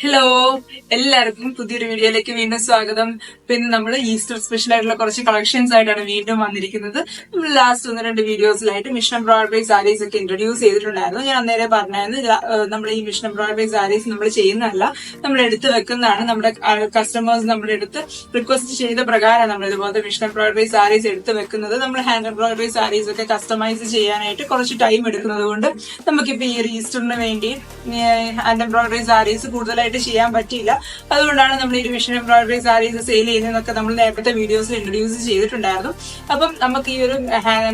Hello, എല്ലാവർക്കും പുതിയൊരു വീഡിയോയിലേക്ക് വീണ്ടും സ്വാഗതം. പിന്നെ നമ്മൾ ഈസ്റ്റർ സ്പെഷ്യൽ ആയിട്ടുള്ള കുറച്ച് കളക്ഷൻസ് ആയിട്ടാണ് വീണ്ടും വന്നിരിക്കുന്നത്. നമ്മൾ ലാസ്റ്റ് 1-2 വീഡിയോസിലായിട്ട് മിഷൻ എംബ്രോയിഡറി സാരീസ് ഒക്കെ ഇൻട്രൊഡ്യൂസ് ചെയ്തിട്ടുണ്ടായിരുന്നു. ഞാൻ അന്നേരം പറഞ്ഞായിരുന്നു നമ്മൾ ഈ മിഷൻ എംബ്രോയിഡറി സാരീസ് നമ്മൾ ചെയ്യുന്നതല്ല, നമ്മൾ എടുത്ത് വെക്കുന്നതാണ്. നമ്മുടെ കസ്റ്റമേഴ്സ് നമ്മുടെ അടുത്ത് റിക്വസ്റ്റ് ചെയ്ത പ്രകാരം നമ്മൾ ഇതുപോലത്തെ മിഷൻ എംബ്രോയിഡറി സാരീസ് എടുത്ത് വെക്കുന്നത്. നമ്മൾ ഹാൻഡ് എംബ്രോയിഡറി സാരീസ് ഒക്കെ കസ്റ്റമൈസ് ചെയ്യാനായിട്ട് കുറച്ച് ടൈം എടുക്കുന്നത് കൊണ്ട് നമുക്കിപ്പോൾ ഈ ഒരു ഈസ്റ്ററിന് വേണ്ടി ഹാൻഡ് എംബ്രോയിഡറി സാരീസ് കൂടുതലായിട്ട് ചെയ്യാൻ പറ്റിയില്ല. അതുകൊണ്ടാണ് നമ്മൾ ഈ മിഷൻ എംബ്രോയിഡറി സാരീസ് സെയിൽ ചെയ്യുന്നതൊക്കെ നമ്മൾ നേരത്തെ വീഡിയോസിൽ ഇൻട്രൊഡ്യൂസ് ചെയ്തിട്ടുണ്ടായിരുന്നു. അപ്പം നമുക്ക് ഈ ഒരു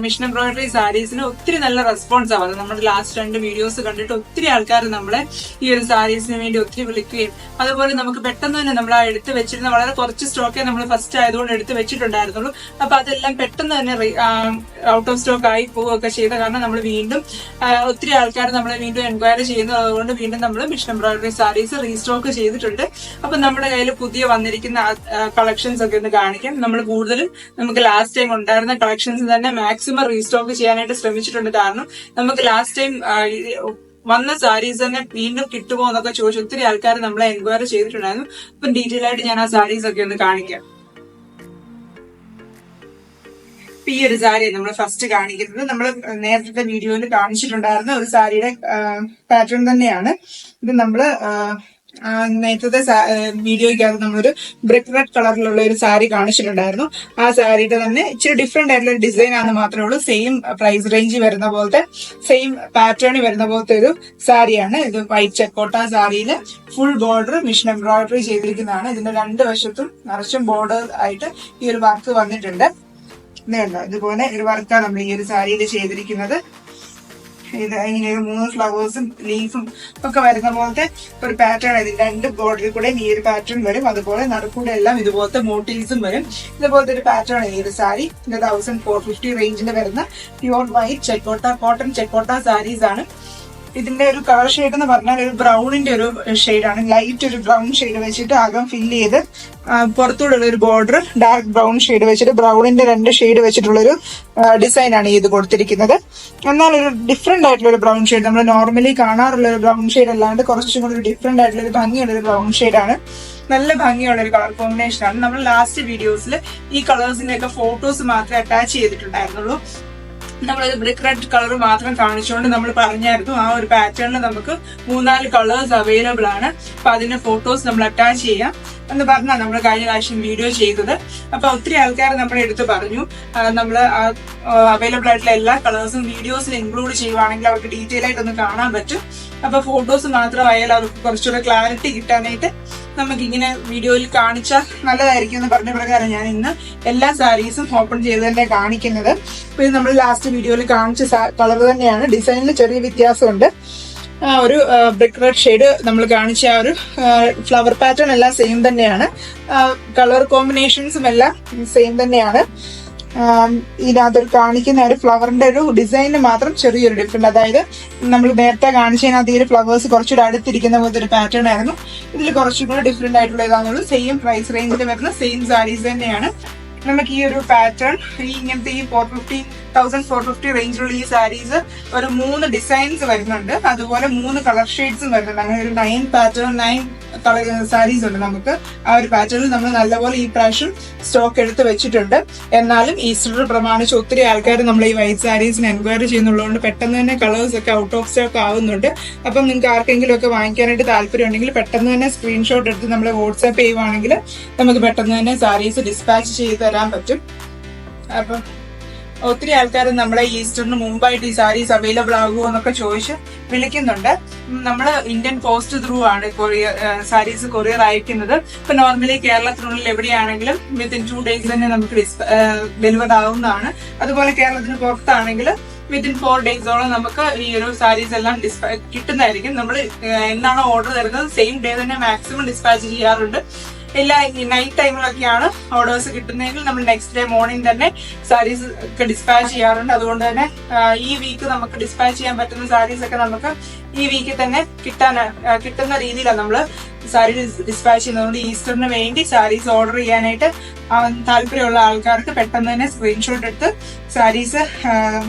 മിഷൻ എംബ്രോയിഡറി സാരീസിന് ഒത്തിരി നല്ല റെസ്പോൺസ് ആവുന്നത്. നമ്മുടെ ലാസ്റ്റ് 2 വീഡിയോസ് കണ്ടിട്ട് ഒത്തിരി ആൾക്കാർ നമ്മളെ ഈ ഒരു സാരീസിന് വേണ്ടി ഒത്തിരി വിളിക്കുകയും അതുപോലെ നമുക്ക് പെട്ടെന്ന് തന്നെ നമ്മൾ ആ എടുത്ത് വെച്ചിരുന്ന വളരെ കുറച്ച് സ്റ്റോക്കേ നമ്മൾ ഫസ്റ്റ് ആയതുകൊണ്ട് എടുത്ത് വെച്ചിട്ടുണ്ടായിരുന്നുള്ളൂ. അപ്പൊ അതെല്ലാം പെട്ടെന്ന് തന്നെ ഔട്ട് ഓഫ് സ്റ്റോക്ക് ആയി പോവുകയൊക്കെ ചെയ്ത കാരണം നമ്മൾ വീണ്ടും ഒത്തിരി ആൾക്കാർ നമ്മളെ വീണ്ടും എൻക്വയറി ചെയ്യുന്നു. അതുകൊണ്ട് വീണ്ടും നമ്മൾ മിഷൻ എംബ്രോയിഡറി സാരീസ് റീസ്റ്റോക്ക് ചെയ്തിട്ടുണ്ട്. അപ്പൊ നമ്മുടെ കയ്യിൽ പുതിയ വന്നിരിക്കുന്ന കളക്ഷൻസ് ഒക്കെ ഒന്ന് കാണിക്കാം. നമ്മൾ കൂടുതലും നമുക്ക് ലാസ്റ്റ് ടൈം ഉണ്ടായിരുന്ന കളക്ഷൻസ് തന്നെ മാക്സിമം റീസ്റ്റോക്ക് ചെയ്യാനായിട്ട് ശ്രമിച്ചിട്ടുണ്ട്. കാരണം നമുക്ക് ലാസ്റ്റ് ടൈം വന്ന സാരീസ് തന്നെ വീണ്ടും കിട്ടുമോ എന്നൊക്കെ ചോദിച്ചു ഒത്തിരി ആൾക്കാർ നമ്മളെ എൻക്വയറി ചെയ്തിട്ടുണ്ടായിരുന്നു. അപ്പം ഡീറ്റെയിൽ ആയിട്ട് ഞാൻ ആ സാരീസ് ഒക്കെ ഒന്ന് കാണിക്കാം. ഈ ഒരു സാരി നമ്മൾ ഫസ്റ്റ് കാണിക്കുന്നത് നമ്മൾ നേരത്തെ വീഡിയോയിൽ കാണിച്ചിട്ടുണ്ടായിരുന്ന ഒരു സാരിയുടെ പാറ്റേൺ തന്നെയാണ് ഇത്. നമ്മള് നേരത്തെ വീഡിയോയ്ക്കകത്ത് നമ്മളൊരു ബ്രിക്ക് റെഡ് കളറിലുള്ള ഒരു സാരി കാണിച്ചിട്ടുണ്ടായിരുന്നു. ആ സാരിയുടെ തന്നെ ഇച്ചിരി ഡിഫറെന്റ് ആയിട്ടുള്ള ഒരു ഡിസൈൻ ആണെന്ന് മാത്രമേ ഉള്ളൂ. സെയിം പ്രൈസ് റേഞ്ച് വരുന്ന പോലത്തെ സെയിം പാറ്റേണിൽ വരുന്ന പോലത്തെ ഒരു സാരിയാണ് ഇത്. വൈറ്റ് ചെക്കോട്ട സാരിയില് ഫുൾ ബോർഡർ മിഷൻ എംബ്രോയിഡറി ചെയ്തിരിക്കുന്നതാണ്. ഇതിന്റെ 2 വശത്തും നിറച്ചും ബോർഡർ ആയിട്ട് ഈ ഒരു വർക്ക് വന്നിട്ടുണ്ട്. ഇതുപോലെ ഒരു വർക്കാണ് നമ്മൾ ഈ ഒരു സാരിയിൽ ചെയ്തിരിക്കുന്നത്. ഇത് ഇങ്ങനെ 3 ഫ്ലവേഴ്സും ലീഫും ഒക്കെ വരുന്ന പോലത്തെ ഒരു പാറ്റേൺ. ഇതിന്റെ 2 ബോർഡറിൽ കൂടെ ഈ ഒരു പാറ്റേൺ വരും. അതുപോലെ നടുക്കൂടെ എല്ലാം ഇതുപോലത്തെ മോട്ടീവ്സും വരും. ഇതുപോലത്തെ ഒരു പാറ്റേൺ ഈ ഒരു സാരി. ഇത് 1450 റേഞ്ചിൽ വരുന്ന പ്യുവർ വൈറ്റ് ചെക്കോട്ട കോട്ടൺ ചെക്കോട്ട സാരീസ് ആണ്. ഇതിന്റെ ഒരു കളർ ഷെയ്ഡ് എന്ന് പറഞ്ഞാൽ ഒരു ബ്രൗണിന്റെ ഒരു ഷെയ്ഡാണ്. ലൈറ്റ് ഒരു ബ്രൗൺ ഷെയ്ഡ് വെച്ചിട്ട് അകം ഫില്ല് ചെയ്ത് പുറത്തൂടെ ഒരു ബോർഡർ ഡാർക്ക് ബ്രൗൺ ഷെയ്ഡ് വെച്ചിട്ട് ബ്രൗണിന്റെ 2 ഷെയ്ഡ് വെച്ചിട്ടുള്ളൊരു ഡിസൈൻ ആണ് ഇത് കൊടുത്തിരിക്കുന്നത്. എന്നാൽ ഒരു ഡിഫറെന്റ് ആയിട്ടുള്ള ഒരു ബ്രൗൺ ഷെയ്ഡ്, നമ്മൾ നോർമലി കാണാറുള്ള ഒരു ബ്രൗൺ ഷെയ്ഡ് അല്ലാണ്ട് കുറച്ചും കൂടി ഒരു ഡിഫറെന്റ് ആയിട്ടുള്ള ഒരു ഭംഗിയുള്ള ഒരു ബ്രൗൺ ഷെയ്ഡാണ്. നല്ല ഭംഗിയുള്ള ഒരു കളർ കോമ്പിനേഷൻ ആണ്. നമ്മൾ ലാസ്റ്റ് വീഡിയോസിൽ ഈ കളേഴ്സിന്റെ ഒക്കെ ഫോട്ടോസ് മാത്രമേ അറ്റാച്ച് ചെയ്തിട്ടുണ്ടായിരുന്നുള്ളൂ. നമ്മളൊരു ബ്രിക്ക് റെഡ് കളർ മാത്രം കാണിച്ചുകൊണ്ട് നമ്മൾ പറഞ്ഞായിരുന്നു ആ ഒരു പാറ്റേണിൽ നമുക്ക് 3-4 കളേഴ്സ് അവൈലബിൾ ആണ്. അപ്പൊ അതിന്റെ ഫോട്ടോസ് നമ്മൾ അറ്റാച്ച് ചെയ്യാം എന്ന് പറഞ്ഞാൽ നമ്മൾ കഴിഞ്ഞ പ്രാവശ്യം വീഡിയോ ചെയ്തത്. അപ്പൊ ഒത്തിരി ആൾക്കാർ നമ്മുടെ അടുത്ത് പറഞ്ഞു നമ്മൾ അവൈലബിൾ ആയിട്ടുള്ള എല്ലാ കളേഴ്സും വീഡിയോസിൽ ഇൻക്ലൂഡ് ചെയ്യുവാണെങ്കിൽ അവർക്ക് ഡീറ്റെയിൽ ആയിട്ടൊന്ന് കാണാൻ പറ്റും. അപ്പൊ ഫോട്ടോസ് മാത്രമായാലും അവർക്ക് കുറച്ചുകൂടെ ക്ലാരിറ്റി കിട്ടാനായിട്ട് നമുക്കിങ്ങനെ വീഡിയോയിൽ കാണിച്ചാൽ നല്ലതായിരിക്കും എന്ന് പറഞ്ഞ പ്രകാരം ഞാൻ ഇന്ന് എല്ലാ സാരീസും ഓപ്പൺ ചെയ്ത് തന്നെ കാണിക്കുന്നത്. അപ്പൊ ഇത് നമ്മൾ ലാസ്റ്റ് വീഡിയോയിൽ കാണിച്ച കളർ തന്നെയാണ്. ഡിസൈനിൽ ചെറിയ വ്യത്യാസമുണ്ട്. ഒരു ബ്രിക്ക് റെഡ് ഷെയ്ഡ് നമ്മൾ കാണിച്ച ആ ഒരു ഫ്ലവർ പാറ്റേൺ എല്ലാം സെയിം തന്നെയാണ്. കളർ കോമ്പിനേഷൻസും എല്ലാം സെയിം തന്നെയാണ്. ഇതിനകത്ത് കാണിക്കുന്ന ഒരു ഫ്ലവറിന്റെ ഒരു ഡിസൈനിന് മാത്രം ചെറിയൊരു ഡിഫറെന്റ്. അതായത് നമ്മൾ നേരത്തെ കാണിച്ചതിനകത്ത് ഈ ഒരു ഫ്ലവേഴ്സ് കുറച്ചുകൂടെ അടുത്തിരിക്കുന്ന പോലത്തെ ഒരു പാറ്റേൺ ആയിരുന്നു. ഇതിൽ കുറച്ചുകൂടെ ഡിഫറെന്റ് ആയിട്ടുള്ള ഇതാണെന്നുള്ളൂ. സെയിം പ്രൈസ് റേഞ്ചിൽ വരുന്ന സെയിം സാരീസ് തന്നെയാണ്. നമുക്ക് ഈ ഒരു പാറ്റേൺ ഇങ്ങനത്തെ ഈ 1450 റേഞ്ചിലുള്ള ഈ സാരീസ് ഒരു 3 ഡിസൈൻസ് വരുന്നുണ്ട്. അതുപോലെ 3 കളർ ഷെയ്ഡ്സും വരുന്നുണ്ട്. അങ്ങനെ ഒരു 9 പാറ്റേൺ 9 കളർ സാരീസ് ഉണ്ട് നമുക്ക്. ആ ഒരു പാറ്റേണിൽ നമ്മൾ നല്ലപോലെ ഈ പ്രാവശ്യം സ്റ്റോക്ക് എടുത്ത് വെച്ചിട്ടുണ്ട്. എന്നാലും ഈസ്റ്റർ പ്രമാണിച്ച് ഒത്തിരി ആൾക്കാർ നമ്മൾ ഈ വൈറ്റ് സാരീസിന് എൻക്വയറി ചെയ്യുന്നുള്ളതുകൊണ്ട് പെട്ടെന്ന് തന്നെ കളേഴ്സ് ഒക്കെ ഔട്ട് ഓഫ് സ്റ്റോക്ക് ആവുന്നുണ്ട്. അപ്പം നിങ്ങൾക്ക് ആർക്കെങ്കിലും ഒക്കെ വാങ്ങിക്കാനായിട്ട് താല്പര്യം ഉണ്ടെങ്കിൽ പെട്ടെന്ന് തന്നെ സ്ക്രീൻഷോട്ട് എടുത്ത് നമ്മളെ വാട്സാപ്പ് ചെയ്യുവാണെങ്കിൽ നമുക്ക് പെട്ടെന്ന് തന്നെ സാരീസ് ഡിസ്പാച്ച് ചെയ്ത് തരാൻ പറ്റും. അപ്പം ഒത്തിരി ആൾക്കാർ നമ്മളെ ഈസ്റ്ററിന് മുമ്പായിട്ട് ഈ സാരീസ് അവൈലബിൾ ആകുമോ എന്നൊക്കെ ചോദിച്ച് വിളിക്കുന്നുണ്ട്. നമ്മൾ ഇന്ത്യൻ പോസ്റ്റ് ത്രൂ ആണ് സാരീസ് കൊറിയർ അയക്കുന്നത്. ഇപ്പൊ നോർമലി കേരളത്തിനുള്ളിൽ എവിടെയാണെങ്കിലും വിത്തിൻ 2 days തന്നെ നമുക്ക് ഡെലിവർ ആവുന്നതാണ്. അതുപോലെ കേരളത്തിന് പുറത്താണെങ്കിൽ വിത്തിൻ 4 days നമുക്ക് ഈ ഒരു സാരീസ് എല്ലാം കിട്ടുന്നതായിരിക്കും. നമ്മൾ എന്നാണോ ഓർഡർ തരുന്നത് സെയിം ഡേ തന്നെ മാക്സിമം ഡിസ്പാച്ച് ചെയ്യാറുണ്ട്. എല്ലാ നൈറ്റ് ടൈമിലൊക്കെയാണ് ഓർഡേഴ്സ് കിട്ടുന്നതെങ്കിൽ നമ്മൾ നെക്സ്റ്റ് ഡേ മോർണിംഗ് തന്നെ സാരീസ് ഒക്കെ ഡിസ്പാച്ച് ചെയ്യാറുണ്ട്. അതുകൊണ്ട് തന്നെ ഈ വീക്ക് നമുക്ക് ഡിസ്പാച്ച് ചെയ്യാൻ പറ്റുന്ന സാരീസ് ഒക്കെ നമുക്ക് ഈ വീക്കിൽ തന്നെ കിട്ടുന്ന രീതിയിലാണ് നമ്മൾ സാരി ഡിസ്പാച്ച് ചെയ്യുന്നതുകൊണ്ട് ഈസ്റ്ററിന് വേണ്ടി സാരീസ് ഓർഡർ ചെയ്യാനായിട്ട് താല്പര്യമുള്ള ആൾക്കാർക്ക് പെട്ടെന്ന് തന്നെ സ്ക്രീൻഷോട്ട് എടുത്ത് സാരീസ്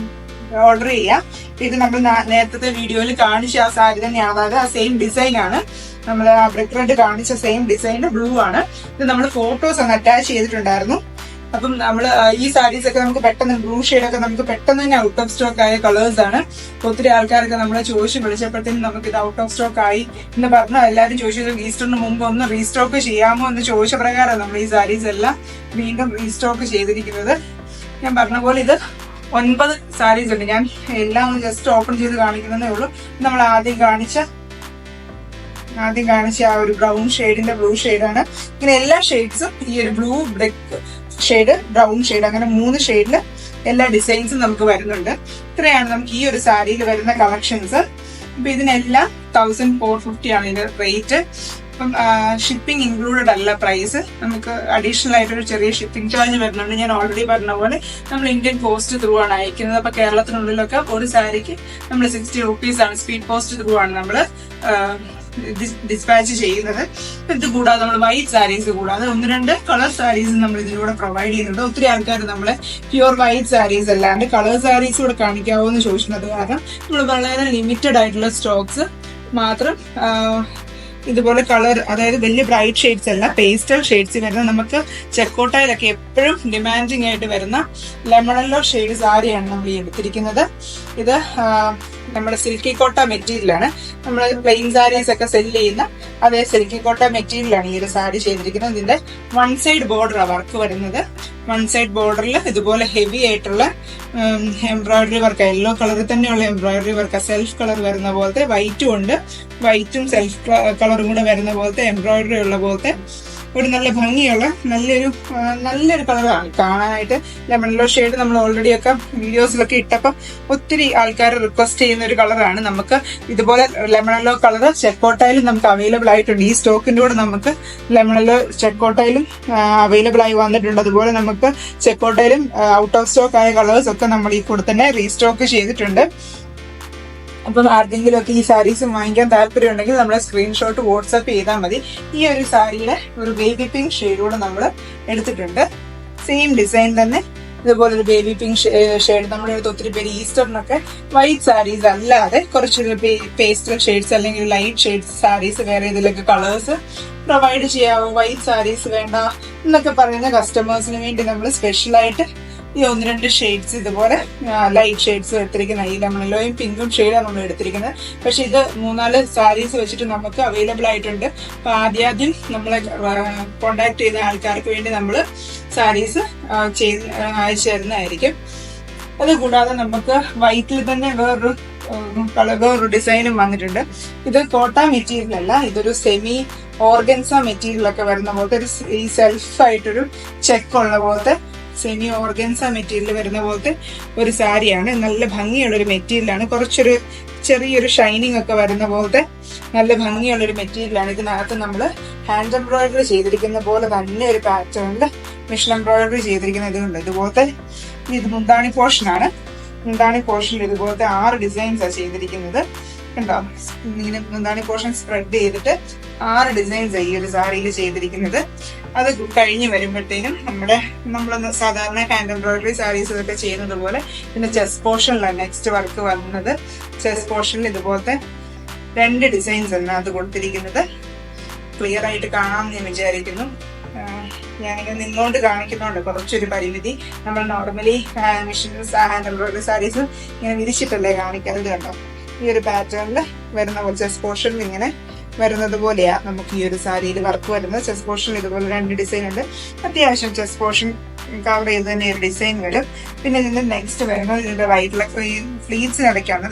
ഓർഡർ ചെയ്യാം. ഇത് നമ്മൾ നേരത്തെ വീഡിയോയിൽ കാണിച്ച ആ സാരി തന്നെയാണ്. അതായത് ആ സെയിം ഡിസൈൻ ആണ്. നമ്മൾ ആ ബ്രിക്ക് റെഡ് കാണിച്ച സെയിം ഡിസൈനിന്റെ ബ്ലൂ ആണ്. ഇത് നമ്മൾ ഫോട്ടോസ് ഒന്ന് അറ്റാച്ച് ചെയ്തിട്ടുണ്ടായിരുന്നു. അപ്പം നമ്മൾ ഈ സാരീസ് ഒക്കെ നമുക്ക് പെട്ടെന്ന് ബ്ലൂ ഷെയ്ഡൊക്കെ നമുക്ക് പെട്ടെന്ന് തന്നെ ഔട്ട് ഓഫ് സ്റ്റോക്ക് ആയ കളേഴ്സ് ആണ്. ഒത്തിരി ആൾക്കാരൊക്കെ നമ്മളെ ചോദിച്ചു വിളിച്ചപ്പോഴത്തേനും നമുക്ക് ഇത് ഔട്ട് ഓഫ് സ്റ്റോക്ക് ആയി എന്ന് പറഞ്ഞു. എല്ലാവരും ചോദിച്ചത് ഈസ്റ്ററിന് മുമ്പ് ഒന്ന് റീസ്റ്റോക്ക് ചെയ്യാമോ എന്ന് ചോദിച്ച പ്രകാരം നമ്മൾ ഈ സാരീസ് എല്ലാം വീണ്ടും റീസ്റ്റോക്ക് ചെയ്തിരിക്കുന്നത്. ഞാൻ പറഞ്ഞ പോലെ ഇത് 9 സാരീസ് ഉണ്ട്. ഞാൻ എല്ലാം ഒന്ന് ജസ്റ്റ് ഓപ്പൺ ചെയ്ത് കാണിക്കുന്നതേ ഉള്ളൂ. നമ്മൾ ആദ്യം കാണിച്ച ആ ഒരു ബ്രൗൺ ഷെയ്ഡിന്റെ ബ്ലൂ ഷെയ്ഡാണ്. ഇങ്ങനെ എല്ലാ ഷെയ്ഡ്സും ഈ ഒരു blue brick shade, brown shade, അങ്ങനെ 3 ഷെയ്ഡില് എല്ലാ ഡിസൈൻസും നമുക്ക് വരുന്നുണ്ട്. ഇത്രയാണ് നമുക്ക് ഈ ഒരു സാരിയിൽ വരുന്ന കളക്ഷൻസ്. അപ്പൊ ഇതിനെല്ലാം 1450 ആണ് ഇതിന്റെ റേറ്റ്. അപ്പം ഷിപ്പിംഗ് ഇൻക്ലൂഡഡ് അല്ല പ്രൈസ്. നമുക്ക് അഡീഷണൽ ആയിട്ടൊരു ചെറിയ ഷിപ്പിംഗ് ചാർജ് വരുന്നുണ്ട്. ഞാൻ ഓൾറെഡി പറഞ്ഞ പോലെ നമ്മൾ ഇന്ത്യൻ പോസ്റ്റ് ത്രൂ ആണ് അയക്കുന്നത്. അപ്പൊ കേരളത്തിനുള്ളിലൊക്കെ ഒരു സാരിക്ക് നമ്മൾ 60 റുപ്പീസ് സ്പീഡ് പോസ്റ്റ് ത്രൂ ആണ് നമ്മൾ ഡിസ്പാച്ച് ചെയ്യുന്നത്. ഇത് കൂടാതെ നമ്മൾ വൈറ്റ് സാരീസ് കൂടാതെ 1-2 കളർ സാരീസ് നമ്മൾ ഇതിലൂടെ പ്രൊവൈഡ് ചെയ്യുന്നുണ്ട്. ഒത്തിരി ആൾക്കാർ നമ്മളെ പ്യുവർ വൈറ്റ് സാരീസ് അല്ലാണ്ട് കളർ സാരീസ് കൂടെ കാണിക്കാവോ എന്ന് ചോദിക്കുന്നത് കാരണം നമ്മൾ വളരെ ലിമിറ്റഡ് ആയിട്ടുള്ള സ്റ്റോക്സ് മാത്രം ഇതുപോലെ കളർ, അതായത് വലിയ ബ്രൈറ്റ് ഷെയ്ഡ്സ് അല്ല, പേസ്റ്റൽ ഷെയ്ഡ്സ് വരുന്ന നമുക്ക് ചെക്കോട്ടയിലൊക്കെ എപ്പോഴും ഡിമാൻഡിങ് ആയിട്ട് വരുന്ന ലെമൺ യെല്ലോ ഷെയ്ഡ് സാരിയാണ് നമ്മൾ ഈ എടുത്തിരിക്കുന്നത്. ഇത് നമ്മുടെ സിൽക്കി കോട്ട മെറ്റീരിയലാണ്. നമ്മൾ പ്ലെയിൻ സാരീസ് ഒക്കെ സെല്ല് ചെയ്യുന്ന അതേ സിൽക്കി കോട്ട മെറ്റീരിയലാണ് ഈ ഒരു സാരി ചെയ്തിരിക്കുന്നത്. ഇതിന്റെ 1 സൈഡ് ബോർഡർ വർക്ക് വരുന്നത്. 1 സൈഡ് ബോർഡറിൽ ഇതുപോലെ ഹെവി ആയിട്ടുള്ള എംബ്രോയിഡറി വർക്ക്, യെല്ലോ കളറിൽ തന്നെയുള്ള എംബ്രോയിഡറി വർക്ക്, സെൽഫ് കളർ വരുന്ന പോലത്തെ വൈറ്റും ഉണ്ട്, വൈറ്റും സെൽഫ് കളറും കൂടെ വരുന്ന പോലത്തെ എംബ്രോയിഡറി ഉള്ള പോലത്തെ ഒരു നല്ല ഭംഗിയുള്ള നല്ലൊരു കളറാണ് കാണാനായിട്ട്. ലെമൺ യെല്ലോ ഷെയ്ഡ് നമ്മൾ ഓൾറെഡി ഒക്കെ വീഡിയോസിലൊക്കെ ഇട്ടപ്പം ഒത്തിരി ആൾക്കാർ റിക്വസ്റ്റ് ചെയ്യുന്ന ഒരു കളറാണ്. നമുക്ക് ഇതുപോലെ ലെമൺ യെല്ലോ കളർ ചെക്കോട്ടയിലും നമുക്ക് അവൈലബിൾ ആയിട്ടുണ്ട്. ഈ സ്റ്റോക്കിന്റെ കൂടെ നമുക്ക് ലെമൺ യെല്ലോ ചെക്കോട്ടയിലും അവൈലബിൾ ആയി വന്നിട്ടുണ്ട്. അതുപോലെ നമുക്ക് ചെക്കോട്ടയിലും ഔട്ട് ഓഫ് സ്റ്റോക്ക് ആയ കളേഴ്സ് ഒക്കെ നമ്മൾ ഈ കൂടെ തന്നെ റീസ്റ്റോക്ക് ചെയ്തിട്ടുണ്ട്. അപ്പം ആർക്കെങ്കിലും ഒക്കെ ഈ സാരീസ് വാങ്ങിക്കാൻ താല്പര്യം ഉണ്ടെങ്കിൽ നമ്മളെ സ്ക്രീൻഷോട്ട് വാട്സാപ്പ് ചെയ്താൽ മതി. ഈ ഒരു സാരിയുടെ ഒരു ബേബി പിങ്ക് ഷെയ്ഡൂടെ നമ്മൾ എടുത്തിട്ടുണ്ട്. സെയിം ഡിസൈൻ തന്നെ ഇതുപോലെ ഒരു ബേബി പിങ്ക് ഷെയ്ഡ്. നമ്മുടെ അടുത്ത് ഒത്തിരി പേര് ഈസ്റ്ററിനൊക്കെ വൈറ്റ് സാരീസ് അല്ലാതെ കുറച്ചൊരു പേസ്റ്റൽ ഷെയ്ഡ്സ് അല്ലെങ്കിൽ ലൈറ്റ് ഷെയ്ഡ്സ് സാരീസ് വേറെ ഇതിലൊക്കെ കളേഴ്സ് പ്രൊവൈഡ് ചെയ്യാവോ, വൈറ്റ് സാരീസ് വേണ്ട എന്നൊക്കെ പറയുന്ന കസ്റ്റമേഴ്സിന് വേണ്ടി നമ്മൾ സ്പെഷ്യലായിട്ട് ഈ 1-2 ഷെയ്ഡ്സ് ഇതുപോലെ ലൈറ്റ് ഷെയ്ഡ്സ് എടുത്തിരിക്കുന്നത്. ഈ ലെമൺ യെല്ലോയും പിങ്കും ഷെയ്ഡാണ് നമ്മൾ എടുത്തിരിക്കുന്നത്. പക്ഷെ ഇത് 3-4 സാരീസ് വെച്ചിട്ട് നമുക്ക് അവൈലബിൾ ആയിട്ടുണ്ട്. അപ്പൊ ആദ്യം നമ്മളെ കോണ്ടാക്ട് ചെയ്ത ആൾക്കാർക്ക് വേണ്ടി നമ്മൾ സാരീസ് അയച്ചു തരുന്നതായിരിക്കും. അതുകൂടാതെ നമുക്ക് വൈറ്റിൽ തന്നെ വേറൊരു ഡിസൈനും വന്നിട്ടുണ്ട്. ഇത് കോട്ട മെറ്റീരിയൽ അല്ല, ഇതൊരു സെമി ഓർഗൻസ മെറ്റീരിയൽ ഒക്കെ വരുന്ന പോലത്തെ ഒരു ഈ സെൽഫായിട്ടൊരു ചെക്കുള്ള പോലത്തെ സെമി ഓർഗൻസ മെറ്റീരിയൽ വരുന്ന പോലത്തെ ഒരു സാരിയാണ്. നല്ല ഭംഗിയുള്ള ഒരു മെറ്റീരിയലാണ്. കുറച്ചൊരു ചെറിയൊരു ഷൈനിങ് ഒക്കെ വരുന്ന പോലത്തെ നല്ല ഭംഗിയുള്ള ഒരു മെറ്റീരിയലാണ്. ഇതിനകത്ത് നമ്മൾ ഹാൻഡ് എംബ്രോയിഡറി ചെയ്തിരിക്കുന്ന പോലെ തന്നെ ഒരു പാറ്റേണിൽ മിഷൻ എംബ്രോയിഡറി ചെയ്തിരിക്കുന്ന ഇതുണ്ട്. ഇതുപോലത്തെ ഇത് മുന്താണി പോർഷനാണ്. മുന്താണി പോർഷനിൽ ഇതുപോലത്തെ 6 ഡിസൈൻസാണ് ചെയ്തിരിക്കുന്നത്. കണ്ടോ, ഇങ്ങനെ മുന്താണി പോർഷൻ സ്പ്രെഡ് ചെയ്തിട്ട് 6 ഡിസൈൻസ് ഈ ഒരു സാരിയിൽ ചെയ്തിരിക്കുന്നത്. അത് കഴിഞ്ഞ് വരുമ്പോഴത്തേനും നമ്മൾ സാധാരണ ഹാൻഡ് എംബ്രോയിഡറി സാരീസ് ഒക്കെ ചെയ്യുന്നത് പോലെ പിന്നെ ചെസ്റ്റ് പോർഷനിലാണ് നെക്സ്റ്റ് വർക്ക് വന്നത്. ചെസ്റ്റ് പോർഷനിൽ ഇതുപോലത്തെ 2 ഡിസൈൻസ് ആണ് അത് കൊടുത്തിരിക്കുന്നത്. ക്ലിയർ ആയിട്ട് കാണാമെന്ന് ഞാൻ വിചാരിക്കുന്നു. ഞാനിങ്ങനെ നിന്നുകൊണ്ട് കാണിക്കുന്നതുകൊണ്ട് കുറച്ചൊരു പരിമിതി. നമ്മൾ normally machines hand embroidery saris ഇങ്ങനെ വിരിച്ചിട്ടല്ലേ കാണിക്കുന്നത്. കണ്ടോ, ഈ ഒരു പാറ്റേണിൽ വരുന്ന പോലെ ചെസ്റ്റ് പോർഷനിൽ ഇങ്ങനെ വരുന്നത് പോലെയാ നമുക്ക് ഈ ഒരു സാരിയിൽ വർക്ക് വരുന്നത്. ചെസ്റ്റ് പോർഷനിൽ ഇതുപോലെ 2 ഡിസൈൻ ഉണ്ട്. അത്യാവശ്യം ചെസ്റ്റ് പോർഷൻ കവർ ചെയ്ത് തന്നെ ഒരു ഡിസൈൻ വരും. പിന്നെ ഇതിന്റെ നെക്സ്റ്റ് വരുന്നത് ഇതിന്റെ റൈറ്റിലൊക്കെ ഈ ഫ്ലീറ്റ്സിനിടയ്ക്കാണ്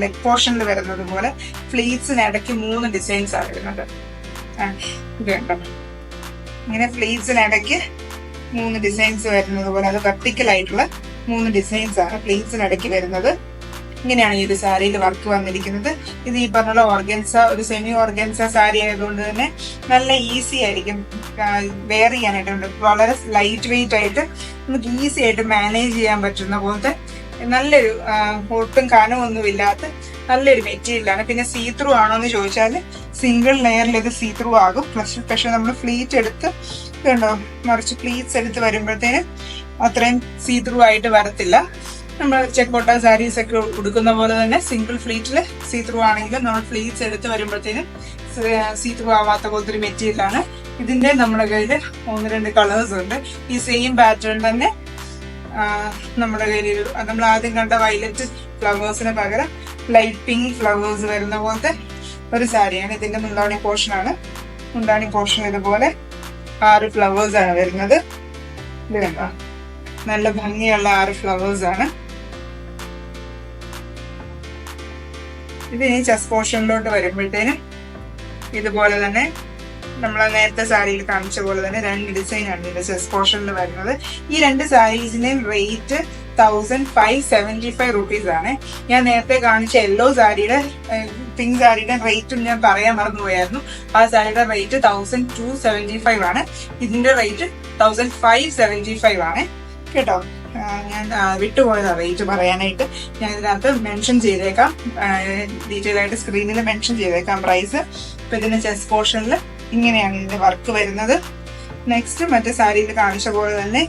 ലെഗ് പോർഷനിൽ വരുന്നത് പോലെ ഫ്ലീറ്റ്സിനിടയ്ക്ക് 3 ഡിസൈൻസ് ആണ് വരുന്നത്. ഇത് കണ്ടോ, ഇങ്ങനെ ഫ്ലീറ്റ്സിനിടയ്ക്ക് 3 ഡിസൈൻസ് വരുന്നത് പോലെ, അത് വെർട്ടിക്കൽ ആയിട്ടുള്ള 3 ഡിസൈൻസ് ആണ് ഫ്ലീറ്റ്സിനിടയ്ക്ക് വരുന്നത്. ഇങ്ങനെയാണ് ഈ ഒരു സാരിയിൽ വർക്ക് വന്നിരിക്കുന്നത്. ഇത് ഈ പറഞ്ഞ ഓർഗൻസ, ഒരു സെമി ഓർഗൻസ സാരി ആയതുകൊണ്ട് തന്നെ നല്ല ഈസി ആയിരിക്കും വെയർ ചെയ്യാനായിട്ടുണ്ട്. വളരെ ലൈറ്റ് വെയിറ്റ് ആയിട്ട് നമുക്ക് ഈസി ആയിട്ട് മാനേജ് ചെയ്യാൻ പറ്റുന്ന പോലത്തെ നല്ലൊരു ഒട്ടും കനമൊന്നും ഇല്ലാത്ത നല്ലൊരു മെറ്റീരിയലാണ്. പിന്നെ സീ ത്രൂ ആണോ എന്ന് ചോദിച്ചാൽ സിംഗിൾ ലെയറിൽ ഇത് സീ ത്രൂ ആകും. പക്ഷെ നമ്മൾ ഫ്ലീറ്റ് എടുത്ത് കണ്ടോ, മറിച്ച് പ്ലീറ്റ്സ് എടുത്ത് വരുമ്പോഴത്തേന് അത്രയും സീ ത്രൂ ആയിട്ട് വരത്തില്ല. നമ്മൾ ചെക്കോട്ട സാരീസ് ഒക്കെ ഉടുക്കുന്ന പോലെ തന്നെ സിംഗിൾ ഫ്ലീറ്റിൽ സീ ത്രൂ ആണെങ്കിലും നമ്മൾ ഫ്ലീറ്റ്സ് എടുത്ത് വരുമ്പോഴത്തേനും സീ ത്രൂ ആവാത്ത പോലത്തെ ഒരു മെറ്റീരിയലാണ്. ഇതിന്റെ നമ്മുടെ കയ്യിൽ 1-2 കളേഴ്സ് ഉണ്ട്. ഈ സെയിം പാറ്റേൺ തന്നെ നമ്മുടെ കയ്യിൽ നമ്മൾ ആദ്യം കണ്ട വയലറ്റ് ഫ്ലവേഴ്സിന് പകരം ലൈറ്റ് പിങ്ക് ഫ്ലവേഴ്സ് വരുന്ന പോലത്തെ ഒരു സാരിയാണ്. ഇതിന്റെ മുന്താണി പോർഷനാണ്. മുന്താണി പോർഷൻ ഇതുപോലെ 6 ഫ്ലവേഴ്സ് ആണ് വരുന്നത്. ഇത് കണ്ടോ, നല്ല ഭംഗിയുള്ള 6 ഫ്ലവേഴ്സ് ആണ്. ഇത് ഇനി ചെസ്റ്റ് പോർഷനിലോട്ട് വരുമ്പോഴത്തേനും ഇതുപോലെ തന്നെ നമ്മൾ നേരത്തെ സാരിയിൽ കാണിച്ച പോലെ തന്നെ 2 ഡിസൈൻ ആണ് ഇതിന്റെ ചെസ്റ്റ് പോർഷനിൽ വരുന്നത്. ഈ 2 സാരീസിന്റെയും റേറ്റ് 1575 റുപ്പീസ് ആണ്. ഞാൻ നേരത്തെ കാണിച്ച യെല്ലോ സാരിയുടെ പിങ്ക് സാരിയുടെ റേറ്റും ഞാൻ പറയാൻ മറന്നുപോയായിരുന്നു. ആ സാരിയുടെ റേറ്റ് 1275 ആണ്. ഇതിന്റെ റേറ്റ് 1575 ആണ് കേട്ടോ. ഞാൻ വിട്ടുപോയതാ റേറ്റ് പറയാനായിട്ട്. ഞാൻ ഇതിനകത്ത് മെൻഷൻ ചെയ്തേക്കാം, ഡീറ്റെയിൽ ആയിട്ട് സ്ക്രീനിൽ മെൻഷൻ ചെയ്തേക്കാം പ്രൈസ്. അപ്പൊ ഇതിന്റെ ചെസ്റ്റ് പോർഷനിൽ ഇങ്ങനെയാണ് ഇതിന്റെ വർക്ക് വരുന്നത്. നെക്സ്റ്റ് മറ്റേ സാരിയിൽ കാണിച്ച പോലെ തന്നെ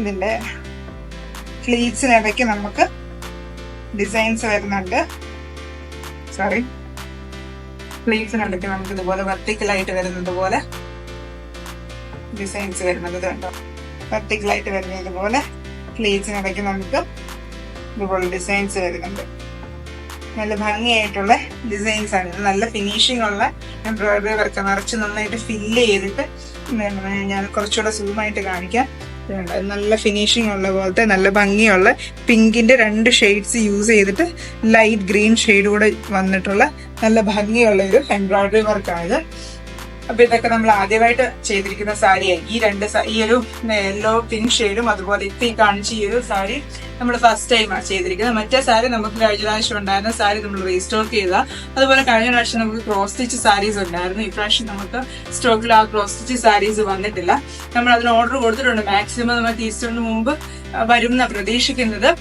ഇതിന്റെ സ്ലീവ്സിനിടയ്ക്ക് നമുക്ക് ഡിസൈൻസ് വരുന്നുണ്ട്. സ്ലീവ്സിനിടയ്ക്ക് നമുക്ക് ഇതുപോലെ വെർട്ടിക്കലായിട്ട് വരുന്നത് പോലെ ഡിസൈൻസ് വരുന്നത് കണ്ടോ. വെർട്ടിക്കലായിട്ട് വരുന്നത് പോലെ സ്ലീവ്സിനിടയ്ക്ക് നമുക്ക് ഇതുപോലെ ഡിസൈൻസ് വരുന്നുണ്ട്. നല്ല ഭംഗിയായിട്ടുള്ള ഡിസൈൻസ് ആണ്. ഇത് നല്ല ഫിനിഷിംഗ് ഉള്ള എംബ്രോയിഡറി വർക്ക്, നിറച്ച് നന്നായിട്ട് ഫില്ല് ചെയ്തിട്ട് ഞാൻ കുറച്ചുകൂടെ സൂമായിട്ട് കാണിക്കാം. നല്ല ഫിനിഷിംഗ് ഉള്ള പോലത്തെ നല്ല ഭംഗിയുള്ള പിങ്കിന്റെ 2 ഷെയ്ഡ്സ് യൂസ് ചെയ്തിട്ട് ലൈറ്റ് ഗ്രീൻ ഷെയ്ഡ് കൂടെ വന്നിട്ടുള്ള നല്ല ഭംഗിയുള്ള ഒരു എംബ്രോയിഡറി വർക്കാണിത്. അപ്പൊ ഇതൊക്കെ നമ്മൾ ആദ്യമായിട്ട് ചെയ്തിരിക്കുന്ന സാരിയായി. ഈ ഒരു യെല്ലോ പിങ്ക് ഷെയ്ഡും അതുപോലെ ഇപ്പൊ ഈ കാണിച്ച ഈ ഒരു സാരി നമ്മൾ ഫസ്റ്റ് ടൈമാണ് ചെയ്തിരിക്കുന്നത്. മറ്റേ സാരി നമുക്ക് കഴിഞ്ഞ പ്രാവശ്യം ഉണ്ടായിരുന്ന സാരി നമ്മൾ റീസ്റ്റോക്ക് ചെയ്ത. അതുപോലെ കഴിഞ്ഞ പ്രാവശ്യം നമുക്ക് ക്രോസ് സ്റ്റിച്ച് സാരീസ് ഉണ്ടായിരുന്നു. ഇപ്രാവശ്യം നമുക്ക് സ്റ്റോക്കിൽ ആ ക്രോസ് സ്റ്റിച്ച് സാരീസ് വന്നിട്ടില്ല. നമ്മൾ അതിന് ഓർഡർ കൊടുത്തിട്ടുണ്ട്. മാക്സിമം നമുക്ക് ഈസ്റ്ററിന് മുമ്പ് വരും എന്നാണ് പ്രതീക്ഷിക്കുന്നത്.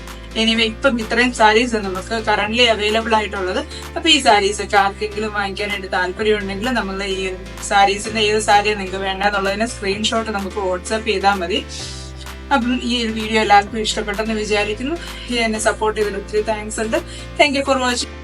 എനിവേ ഇപ്പം ഇത്രയും സാരീസ് നമുക്ക് കറന്റ്ലി അവൈലബിൾ ആയിട്ടുള്ളത്. അപ്പൊ ഈ സാരീസ് ഒക്കെ ആർക്കെങ്കിലും വാങ്ങിക്കാനായിട്ട് താല്പര്യം ഉണ്ടെങ്കിൽ നമ്മൾ ഈ സാരീസിന്റെ ഏത് സാരിയാണ് നിങ്ങൾക്ക് വേണ്ടെന്നുള്ളതിന് സ്ക്രീൻഷോട്ട് നമുക്ക് വാട്സാപ്പ് ചെയ്താൽ മതി. അപ്പം ഈ ഒരു വീഡിയോ എല്ലാവർക്കും ഇഷ്ടപ്പെട്ടെന്ന് വിചാരിക്കുന്നു. എന്നെ സപ്പോർട്ട് ചെയ്തതിൽ ഒത്തിരി താങ്ക്സ് ഉണ്ട്. Thank you for watching.